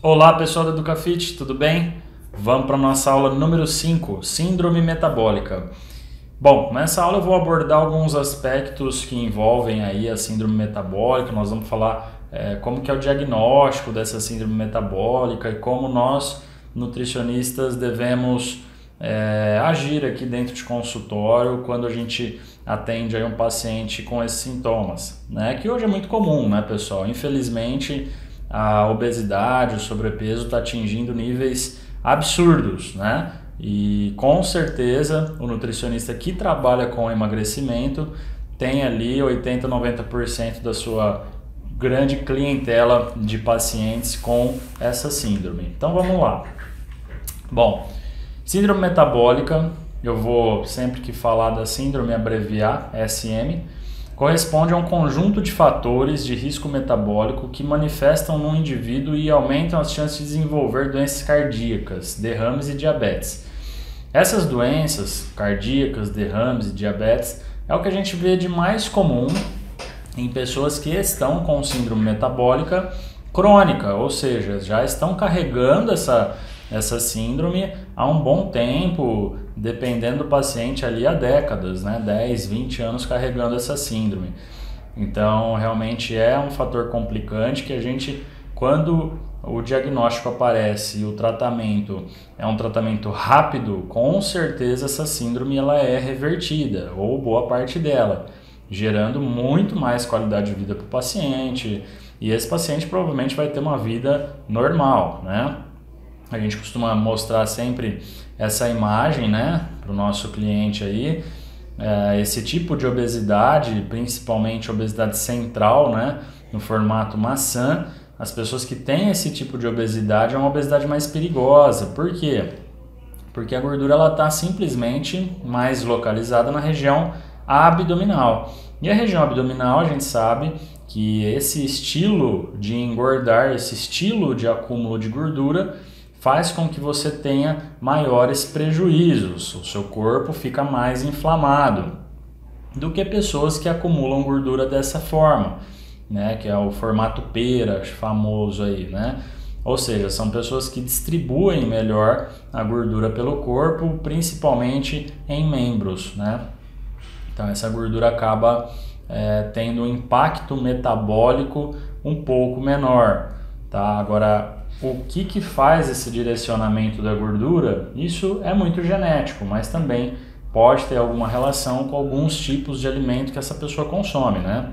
Olá pessoal do EducaFit, tudo bem? Vamos para a nossa aula número 5, Síndrome Metabólica. Bom, nessa aula eu vou abordar alguns aspectos que envolvem aí a síndrome metabólica. Nós vamos falar como que é o diagnóstico dessa síndrome metabólica e como nós, nutricionistas, devemos agir aqui dentro de consultório quando a gente atende aí um paciente com esses sintomas, né? Que hoje é muito comum, né, pessoal? Infelizmente, a obesidade, o sobrepeso está atingindo níveis absurdos, né? E com certeza o nutricionista que trabalha com emagrecimento tem ali 80, 90% da sua grande clientela de pacientes com essa síndrome. Então vamos lá. Bom, síndrome metabólica, eu vou sempre que falar da síndrome abreviar SM, corresponde a um conjunto de fatores de risco metabólico que manifestam no indivíduo e aumentam as chances de desenvolver doenças cardíacas, derrames e diabetes. Essas doenças cardíacas, derrames e diabetes é o que a gente vê de mais comum em pessoas que estão com síndrome metabólica crônica, ou seja, já estão carregando essa síndrome há um bom tempo, dependendo do paciente ali há décadas, né? 10, 20 anos carregando essa síndrome. Então, realmente é um fator complicante que a gente, quando o diagnóstico aparece e o tratamento é um tratamento rápido, com certeza essa síndrome ela é revertida, ou boa parte dela, gerando muito mais qualidade de vida para o paciente, e esse paciente provavelmente vai ter uma vida normal, né? A gente costuma mostrar sempre essa imagem, né, para o nosso cliente aí, esse tipo de obesidade, principalmente obesidade central, né, no formato maçã. As pessoas que têm esse tipo de obesidade é uma obesidade mais perigosa. Por quê? Porque a gordura ela está simplesmente mais localizada na região abdominal. E a região abdominal, a gente sabe que esse estilo de engordar, esse estilo de acúmulo de gordura faz com que você tenha maiores prejuízos, o seu corpo fica mais inflamado do que pessoas que acumulam gordura dessa forma, né, que é o formato pera famoso aí, né? Ou seja, são pessoas que distribuem melhor a gordura pelo corpo, principalmente em membros, né? Então essa gordura acaba tendo um impacto metabólico um pouco menor, tá? Agora, o que faz esse direcionamento da gordura? Isso é muito genético, mas também pode ter alguma relação com alguns tipos de alimento que essa pessoa consome, né?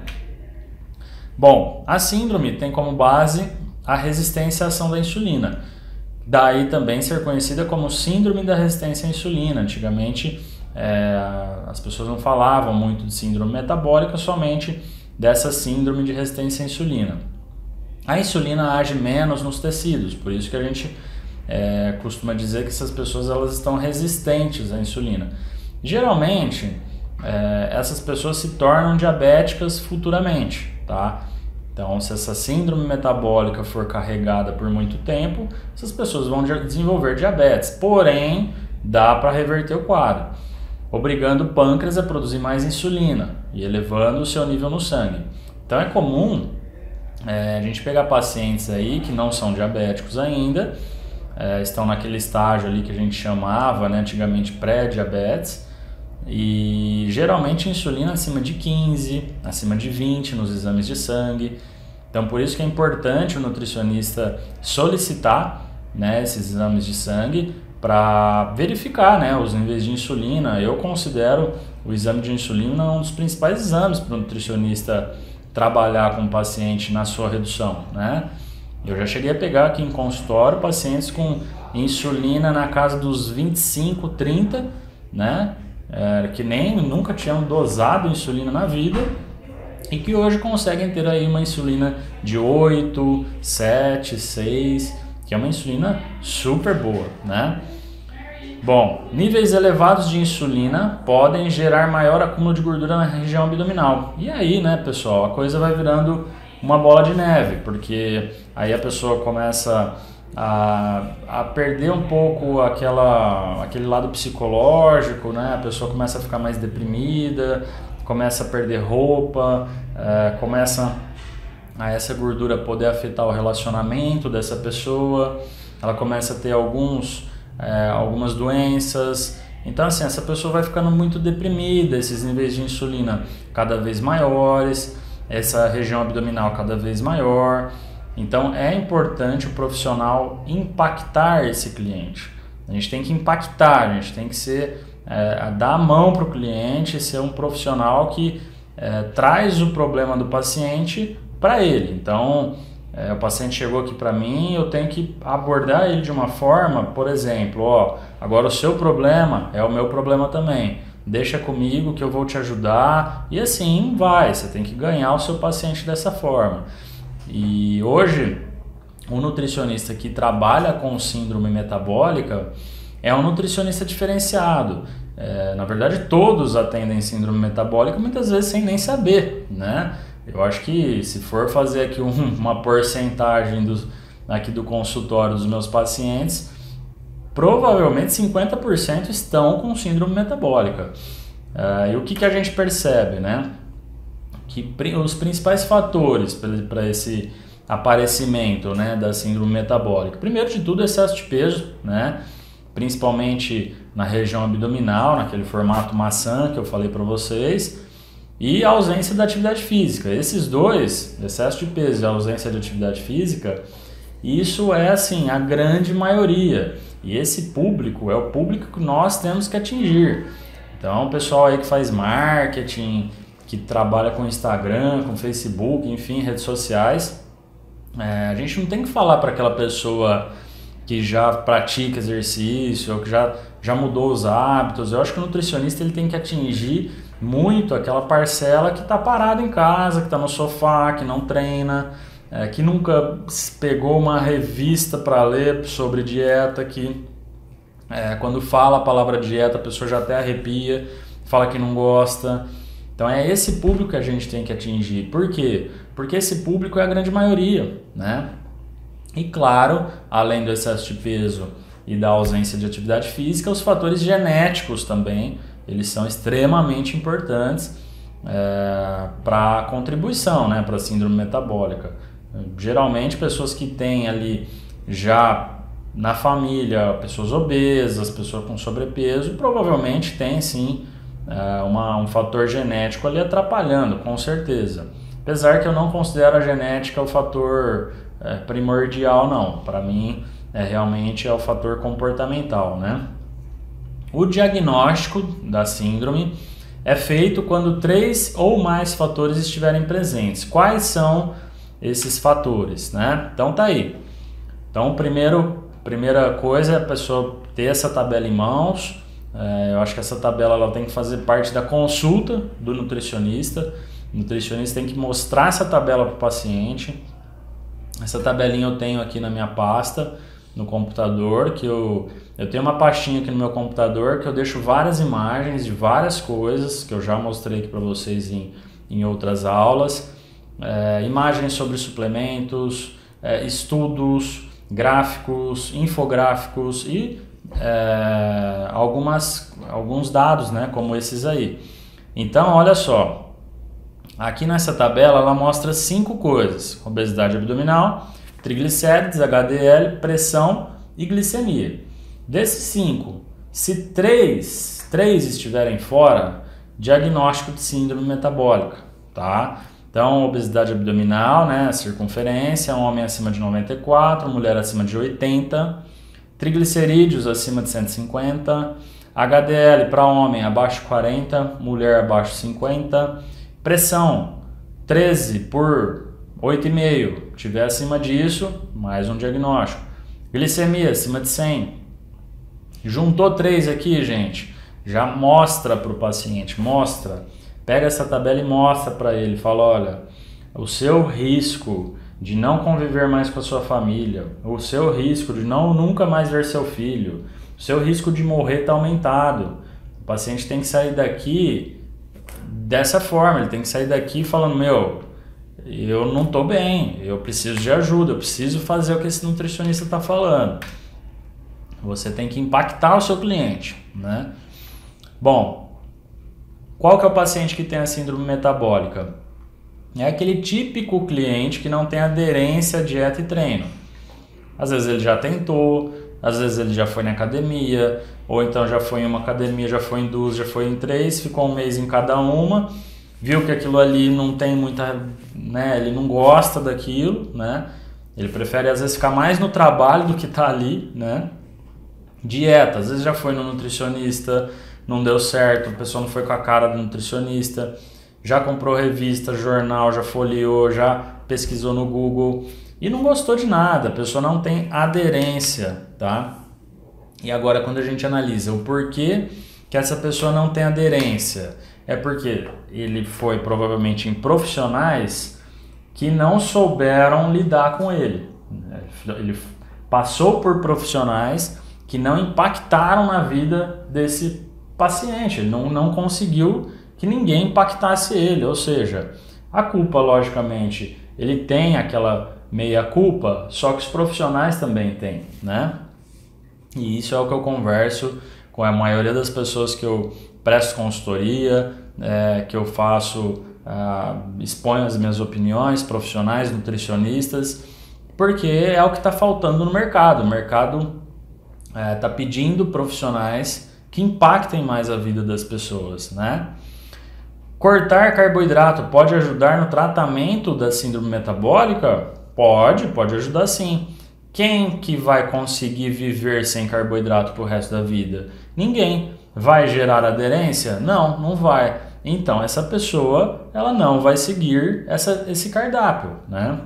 Bom, a síndrome tem como base a resistência à ação da insulina. Daí também ser conhecida como síndrome da resistência à insulina. Antigamente as pessoas não falavam muito de síndrome metabólica, somente dessa síndrome de resistência à insulina. A insulina age menos nos tecidos, por isso que a gente costuma dizer que essas pessoas elas estão resistentes à insulina. Geralmente, essas pessoas se tornam diabéticas futuramente, tá? Então, se essa síndrome metabólica for carregada por muito tempo, essas pessoas vão desenvolver diabetes. Porém, dá para reverter o quadro, obrigando o pâncreas a produzir mais insulina e elevando o seu nível no sangue. Então, é comum a gente pegar pacientes aí que não são diabéticos ainda, estão naquele estágio ali que a gente chamava, né, antigamente pré-diabetes, e geralmente insulina acima de 15, acima de 20 nos exames de sangue. Então por isso que é importante o nutricionista solicitar, né, esses exames de sangue para verificar, né, os níveis de insulina. Eu considero o exame de insulina um dos principais exames para o nutricionista trabalhar com o paciente na sua redução, né? Eu já cheguei a pegar aqui em consultório pacientes com insulina na casa dos 25, 30, né? Que nunca tinham dosado insulina na vida e que hoje conseguem ter aí uma insulina de 8, 7, 6, que é uma insulina super boa, né? Bom, níveis elevados de insulina podem gerar maior acúmulo de gordura na região abdominal. E aí, né, pessoal, a coisa vai virando uma bola de neve, porque aí a pessoa começa a perder um pouco aquele lado psicológico, né? A pessoa começa a ficar mais deprimida, começa a perder roupa, começa a essa gordura poder afetar o relacionamento dessa pessoa, ela começa a ter algumas doenças. Então assim, essa pessoa vai ficando muito deprimida, esses níveis de insulina cada vez maiores, essa região abdominal cada vez maior. Então é importante o profissional impactar esse cliente. A gente tem que impactar, a gente tem que dar a mão para o cliente, ser um profissional que traz o problema do paciente para ele. Então, o paciente chegou aqui para mim, eu tenho que abordar ele de uma forma, por exemplo, agora o seu problema é o meu problema também. Deixa comigo que eu vou te ajudar. E assim vai, você tem que ganhar o seu paciente dessa forma. E hoje, o nutricionista que trabalha com síndrome metabólica é um nutricionista diferenciado. Na verdade, todos atendem síndrome metabólica, muitas vezes sem nem saber, né? Eu acho que se for fazer aqui uma porcentagem aqui do consultório dos meus pacientes, provavelmente 50% estão com síndrome metabólica. E o que a gente percebe, né? Que os principais fatores para esse aparecimento, né, da síndrome metabólica, primeiro de tudo, excesso de peso, né? Principalmente na região abdominal, naquele formato maçã que eu falei para vocês, e a ausência da atividade física. Esses dois, excesso de peso e a ausência de atividade física, isso é assim a grande maioria. E esse público é o público que nós temos que atingir. Então, o pessoal aí que faz marketing, que trabalha com Instagram, com Facebook, enfim, redes sociais, a gente não tem que falar para aquela pessoa que já pratica exercício ou que já mudou os hábitos. Eu acho que o nutricionista ele tem que atingir muito aquela parcela que está parada em casa, que está no sofá, que não treina, que nunca pegou uma revista para ler sobre dieta, que quando fala a palavra dieta a pessoa já até arrepia, fala que não gosta. Então é esse público que a gente tem que atingir. Por quê? Porque esse público é a grande maioria, né? E claro, além do excesso de peso e da ausência de atividade física, os fatores genéticos também, eles são extremamente importantes para a contribuição, né, para a síndrome metabólica. Geralmente pessoas que têm ali já na família pessoas obesas, pessoas com sobrepeso, provavelmente tem sim um fator genético ali atrapalhando, com certeza. Apesar que eu não considero a genética o fator primordial, não. Para mim, realmente é o fator comportamental, né? O diagnóstico da síndrome é feito quando 3 ou mais fatores estiverem presentes. Quais são esses fatores, né? Então tá aí. Então, primeira coisa é a pessoa ter essa tabela em mãos. Eu acho que essa tabela ela tem que fazer parte da consulta do nutricionista. O nutricionista tem que mostrar essa tabela para o paciente. Essa tabelinha eu tenho aqui na minha pasta, no computador, que eu tenho uma pastinha aqui no meu computador que eu deixo várias imagens de várias coisas que eu já mostrei aqui para vocês em outras aulas. Imagens sobre suplementos, estudos, gráficos, infográficos e alguns dados, né, como esses aí. Então, olha só. Aqui nessa tabela ela mostra 5 coisas: obesidade abdominal, triglicérides, HDL, pressão e glicemia. Desses 5, se 3 estiverem fora, diagnóstico de síndrome metabólica, tá? Então, obesidade abdominal, né, circunferência, homem acima de 94, mulher acima de 80, triglicerídeos acima de 150, HDL para homem abaixo de 40, mulher abaixo de 50, pressão 13 por 8,5, tiver acima disso, mais um diagnóstico. Glicemia acima de 100. Juntou 3 aqui, gente, já mostra para o paciente, pega essa tabela e mostra para ele, fala, olha, o seu risco de não conviver mais com a sua família, o seu risco de nunca mais ver seu filho, o seu risco de morrer está aumentado. O paciente tem que sair daqui dessa forma, ele tem que sair daqui falando, eu não estou bem, eu preciso de ajuda, eu preciso fazer o que esse nutricionista está falando. Você tem que impactar o seu cliente, né? Bom, qual que é o paciente que tem a síndrome metabólica? É aquele típico cliente que não tem aderência à dieta e treino. Às vezes ele já tentou, às vezes ele já foi na academia, ou então já foi em uma academia, já foi em duas, já foi em três, ficou um mês em cada uma, viu que aquilo ali não tem muita, né, ele não gosta daquilo, né? Ele prefere às vezes ficar mais no trabalho do que tá ali, né? Dieta, às vezes já foi no nutricionista, não deu certo, a pessoa não foi com a cara do nutricionista, já comprou revista, jornal, já folheou, já pesquisou no Google e não gostou de nada, a pessoa não tem aderência, tá? E agora quando a gente analisa o porquê que essa pessoa não tem aderência, é porque ele foi provavelmente em profissionais que não souberam lidar com ele. Ele passou por profissionais que não impactaram na vida desse paciente, ele não conseguiu que ninguém impactasse ele, ou seja, a culpa, logicamente, ele tem aquela meia culpa, só que os profissionais também têm, né? E isso é o que eu converso com a maioria das pessoas que eu presto consultoria, que eu faço, exponho as minhas opiniões, profissionais, nutricionistas, porque é o que está faltando no mercado. O mercado está pedindo profissionais que impactem mais a vida das pessoas, né? Cortar carboidrato pode ajudar no tratamento da síndrome metabólica? Pode ajudar sim. Quem que vai conseguir viver sem carboidrato pro resto da vida? Ninguém. Vai gerar aderência? Não vai. Então essa pessoa ela não vai seguir esse cardápio, né?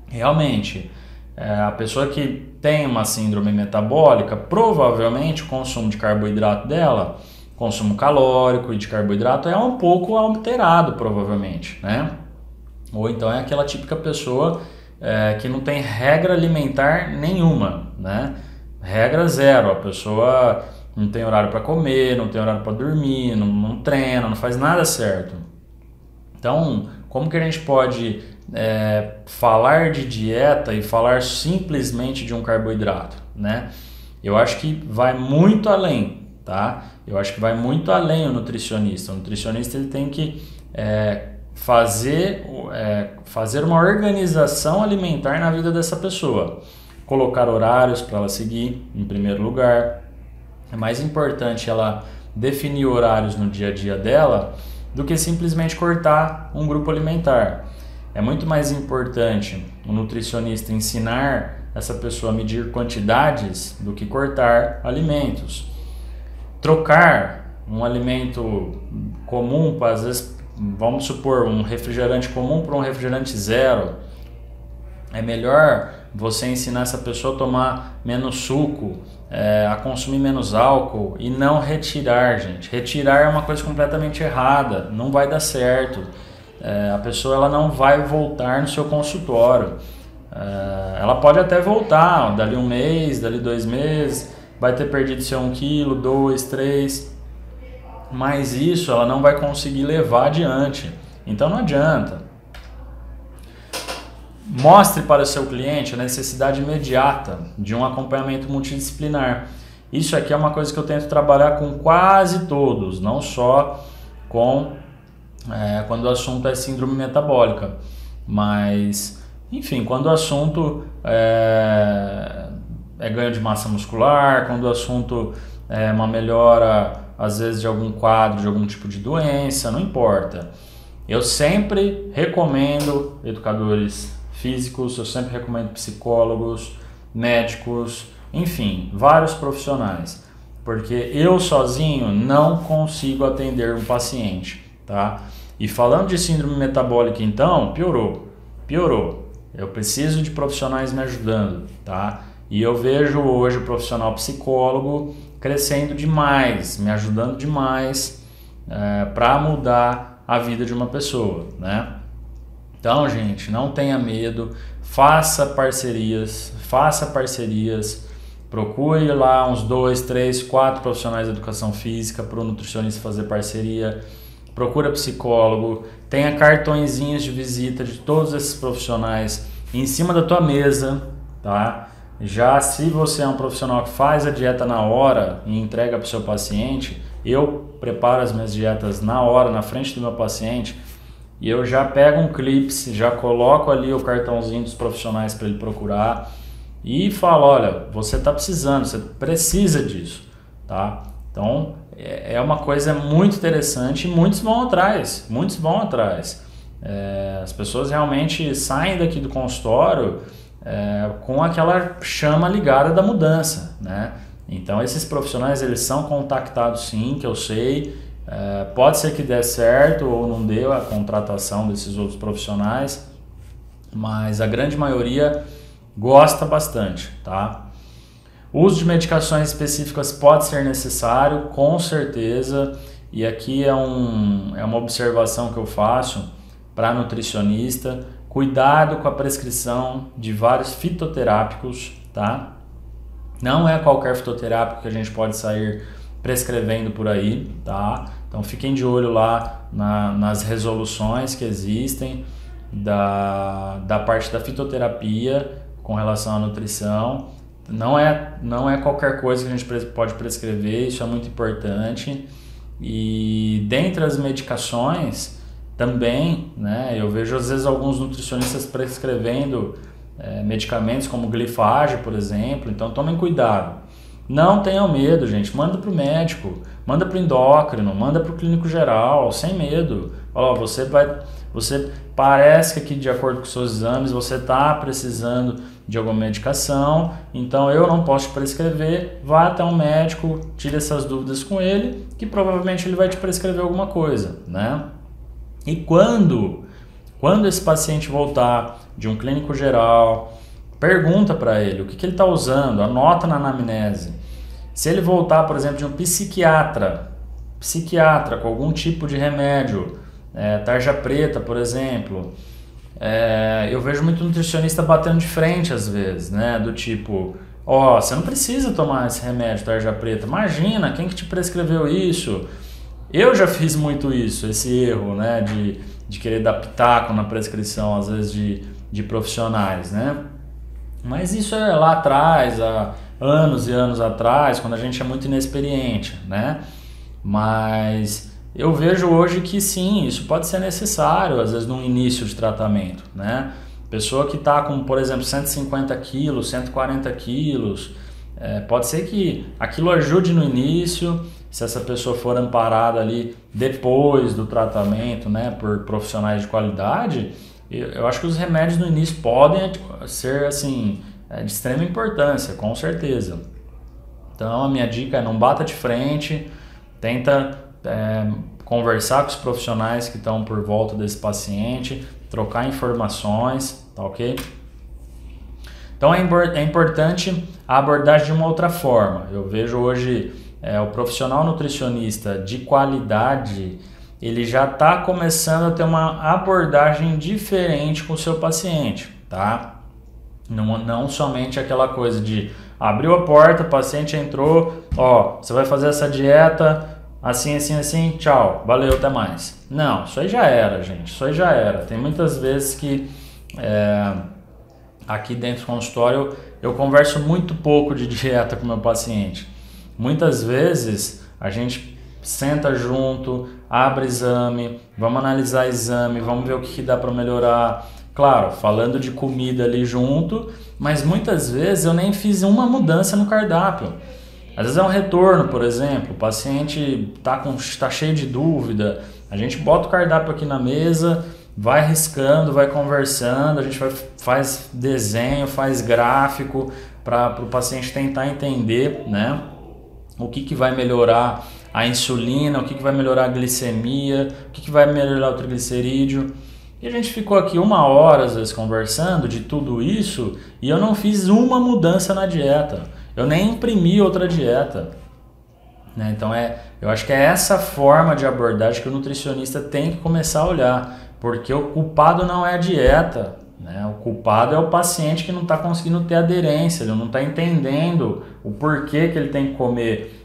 Realmente, a pessoa que tem uma síndrome metabólica, provavelmente o consumo de carboidrato dela, consumo calórico e de carboidrato é um pouco alterado, provavelmente, né? Ou então é aquela típica pessoa que não tem regra alimentar nenhuma, né? Regra zero, a pessoa não tem horário para comer, não tem horário para dormir, não treina, não faz nada certo. Então, como que a gente pode falar de dieta e falar simplesmente de um carboidrato, né? Eu acho que vai muito além, tá? Eu acho que vai muito além o nutricionista. O nutricionista ele tem que fazer uma organização alimentar na vida dessa pessoa. Colocar horários para ela seguir, em primeiro lugar. É mais importante ela definir horários no dia a dia dela do que simplesmente cortar um grupo alimentar. É muito mais importante o nutricionista ensinar essa pessoa a medir quantidades do que cortar alimentos. Trocar um alimento comum, às vezes, vamos supor, um refrigerante comum para um refrigerante zero. É melhor você ensinar essa pessoa a tomar menos suco, a consumir menos álcool e não retirar, gente. Retirar é uma coisa completamente errada, não vai dar certo. A pessoa ela não vai voltar no seu consultório. Ela pode até voltar, dali um mês, dali 2 meses, vai ter perdido seu 1 quilo, 2, 3, mas isso ela não vai conseguir levar adiante. Então não adianta. Mostre para o seu cliente a necessidade imediata de um acompanhamento multidisciplinar. Isso aqui é uma coisa que eu tento trabalhar com quase todos, não só com quando o assunto é síndrome metabólica, mas enfim, quando o assunto é ganho de massa muscular, quando o assunto é uma melhora às vezes de algum quadro, de algum tipo de doença, não importa. Eu sempre recomendo educadores físicos, eu sempre recomendo psicólogos, médicos, enfim, vários profissionais, porque eu sozinho não consigo atender um paciente, tá? E falando de síndrome metabólica, então, piorou. Eu preciso de profissionais me ajudando, tá? E eu vejo hoje o profissional psicólogo crescendo demais, me ajudando demais para mudar a vida de uma pessoa, né? Então, gente, não tenha medo, faça parcerias, procure lá uns 2, 3, 4 profissionais de educação física para o nutricionista fazer parceria, procura psicólogo, tenha cartõezinhos de visita de todos esses profissionais em cima da tua mesa, tá? Já se você é um profissional que faz a dieta na hora e entrega para o seu paciente, eu preparo as minhas dietas na hora, na frente do meu paciente, e eu já pego um clips, já coloco ali o cartãozinho dos profissionais para ele procurar e falo, olha, você está precisando, você precisa disso, tá? Então é uma coisa muito interessante e muitos vão atrás, as pessoas realmente saem daqui do consultório com aquela chama ligada da mudança, né? Então esses profissionais, eles são contactados sim, que eu sei, pode ser que dê certo ou não dê a contratação desses outros profissionais, mas a grande maioria gosta bastante, tá? O uso de medicações específicas pode ser necessário, com certeza, e aqui é uma observação que eu faço para nutricionista: cuidado com a prescrição de vários fitoterápicos, tá? Não é qualquer fitoterápico que a gente pode sair prescrevendo por aí, tá? Então fiquem de olho lá nas resoluções que existem da parte da fitoterapia com relação à nutrição. Não é qualquer coisa que a gente pode prescrever, isso é muito importante. E dentre as medicações também, né, eu vejo às vezes alguns nutricionistas prescrevendo medicamentos como glifage, por exemplo, então tomem cuidado. Não tenham medo, gente, manda para o médico, manda para o endócrino, manda para o clínico geral, sem medo. Ó, você parece que aqui, de acordo com os seus exames, você está precisando de alguma medicação, então eu não posso te prescrever, vá até um médico, tire essas dúvidas com ele, que provavelmente ele vai te prescrever alguma coisa, né? E quando esse paciente voltar de um clínico geral, pergunta para ele o que ele está usando, anota na anamnese. Se ele voltar, por exemplo, de um psiquiatra com algum tipo de remédio, tarja preta, por exemplo, eu vejo muito nutricionista batendo de frente às vezes, né? Do tipo, você não precisa tomar esse remédio tarja preta, imagina, quem que te prescreveu isso? Eu já fiz muito isso, esse erro, né? De querer dar pitaco na prescrição, às vezes, de profissionais, né? Mas isso é lá atrás, há anos e anos atrás, quando a gente é muito inexperiente, né? Mas eu vejo hoje que sim, isso pode ser necessário, às vezes, no início de tratamento, né? Pessoa que está com, por exemplo, 150 quilos, 140 quilos, pode ser que aquilo ajude no início, se essa pessoa for amparada ali depois do tratamento, né, por profissionais de qualidade. Eu acho que os remédios no início podem ser assim, de extrema importância, com certeza. Então a minha dica é: não bata de frente, tenta conversar com os profissionais que estão por volta desse paciente, trocar informações, tá ok? Então é importante a abordagem de uma outra forma. Eu vejo hoje o profissional nutricionista de qualidade, ele já está começando a ter uma abordagem diferente com o seu paciente, tá? Não somente aquela coisa de abriu a porta, o paciente entrou, você vai fazer essa dieta assim, assim, assim, tchau, valeu, até mais. Não, isso aí já era, gente, isso aí já era. Tem muitas vezes que aqui dentro do consultório eu converso muito pouco de dieta com o meu paciente. Muitas vezes a gente senta junto, abre exame, vamos analisar exame, vamos ver o que dá para melhorar. Claro, falando de comida ali junto, mas muitas vezes eu nem fiz uma mudança no cardápio. Às vezes é um retorno, por exemplo, o paciente tá cheio de dúvida, a gente bota o cardápio aqui na mesa, vai riscando, vai conversando, a gente faz desenho, faz gráfico para o paciente tentar entender, né, o que vai melhorar a insulina, o que vai melhorar a glicemia, o que vai melhorar o triglicerídeo. E a gente ficou aqui 1 hora, às vezes, conversando de tudo isso e eu não fiz uma mudança na dieta. Eu nem imprimi outra dieta. Né? Então, eu acho que é essa forma de abordagem que o nutricionista tem que começar a olhar. Porque o culpado não é a dieta. Né? O culpado é o paciente que não está conseguindo ter aderência, ele não está entendendo o porquê que ele tem que comer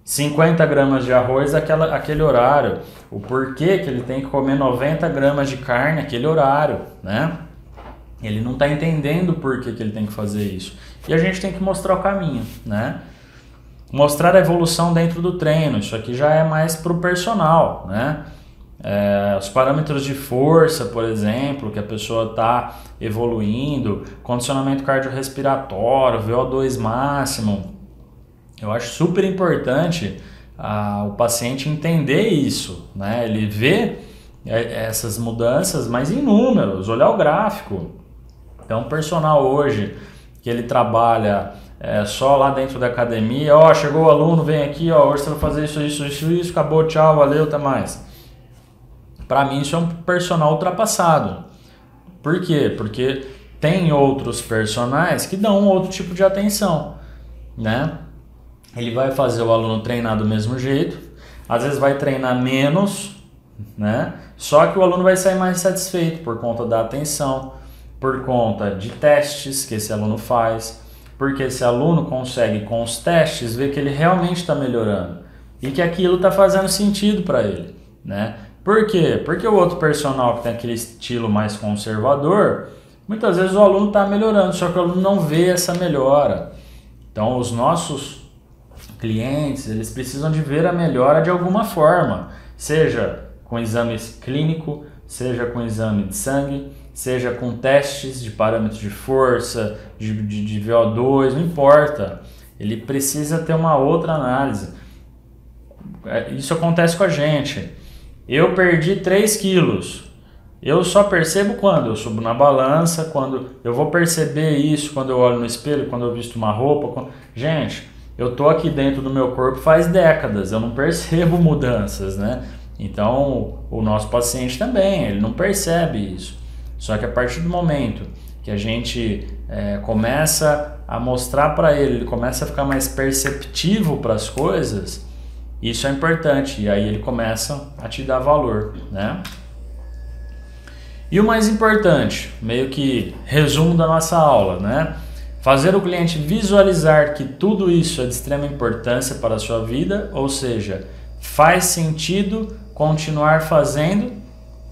50 gramas de arroz aquele horário, o porquê que ele tem que comer 90 gramas de carne aquele horário, né? Ele não está entendendo o porquê que ele tem que fazer isso. E a gente tem que mostrar o caminho, né? Mostrar a evolução dentro do treino, isso aqui já é mais para o personal, né? Os parâmetros de força, por exemplo, que a pessoa está evoluindo, condicionamento cardiorrespiratório, VO2 máximo. Eu acho super importante o paciente entender isso, né? Ele vê essas mudanças, mas em números, olhar o gráfico. Então, o personal hoje, que ele trabalha só lá dentro da academia, chegou o aluno, vem aqui, hoje você vai fazer isso, acabou, tchau, valeu, até mais. Para mim isso é um personal ultrapassado. Por quê? Porque tem outros personagens que dão outro tipo de atenção, né? Ele vai fazer o aluno treinar do mesmo jeito, às vezes vai treinar menos, né? Só que o aluno vai sair mais satisfeito por conta da atenção, por conta de testes que esse aluno faz, porque esse aluno consegue com os testes ver que ele realmente está melhorando e que aquilo está fazendo sentido para ele, né? Por quê? Porque o outro personal que tem aquele estilo mais conservador, muitas vezes o aluno está melhorando, só que o aluno não vê essa melhora. Então os nossos clientes, eles precisam de ver a melhora de alguma forma, seja com exame clínico, seja com exame de sangue, seja com testes de parâmetros de força, de VO2, não importa. Ele precisa ter uma outra análise. Isso acontece com a gente. Eu perdi 3 quilos. Eu só percebo quando eu subo na balança, quando eu vou perceber isso, quando eu olho no espelho, quando eu visto uma roupa. Gente, eu tô aqui dentro do meu corpo faz décadas, eu não percebo mudanças, né? Então, o nosso paciente também, ele não percebe isso. Só que a partir do momento que a gente começa a mostrar para ele começa a ficar mais perceptivo para as coisas, isso é importante, e aí ele começa a te dar valor, né? E o mais importante, meio que resumo da nossa aula, né? Fazer o cliente visualizar que tudo isso é de extrema importância para a sua vida, ou seja, faz sentido continuar fazendo,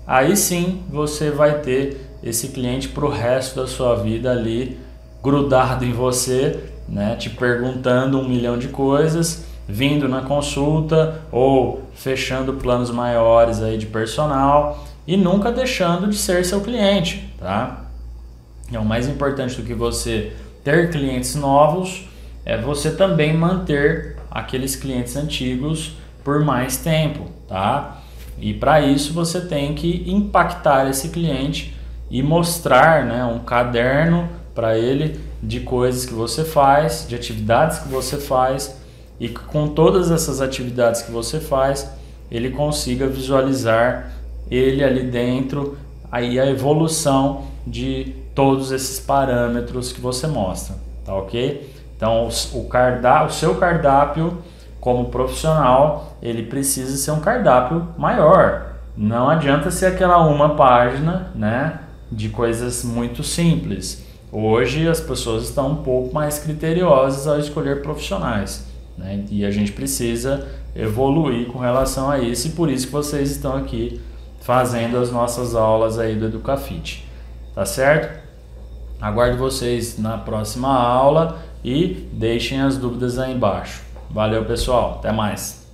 aí sim você vai ter esse cliente para o resto da sua vida ali grudado em você, né? Te perguntando 1 milhão de coisas, vindo na consulta ou fechando planos maiores aí de personal e nunca deixando de ser seu cliente, tá? É o mais importante do que você ter clientes novos é você também manter aqueles clientes antigos por mais tempo, tá? E para isso você tem que impactar esse cliente e mostrar, né, um caderno para ele de coisas que você faz, de atividades que você faz, e com todas essas atividades que você faz, ele consiga visualizar ele ali dentro, aí a evolução de todos esses parâmetros que você mostra, tá ok? Então o seu cardápio como profissional, ele precisa ser um cardápio maior. Não adianta ser aquela uma página, né, de coisas muito simples. Hoje as pessoas estão um pouco mais criteriosas ao escolher profissionais, né? E a gente precisa evoluir com relação a isso, e por isso que vocês estão aqui fazendo as nossas aulas aí do Educafit, tá certo? Aguardo vocês na próxima aula e deixem as dúvidas aí embaixo. Valeu, pessoal, até mais!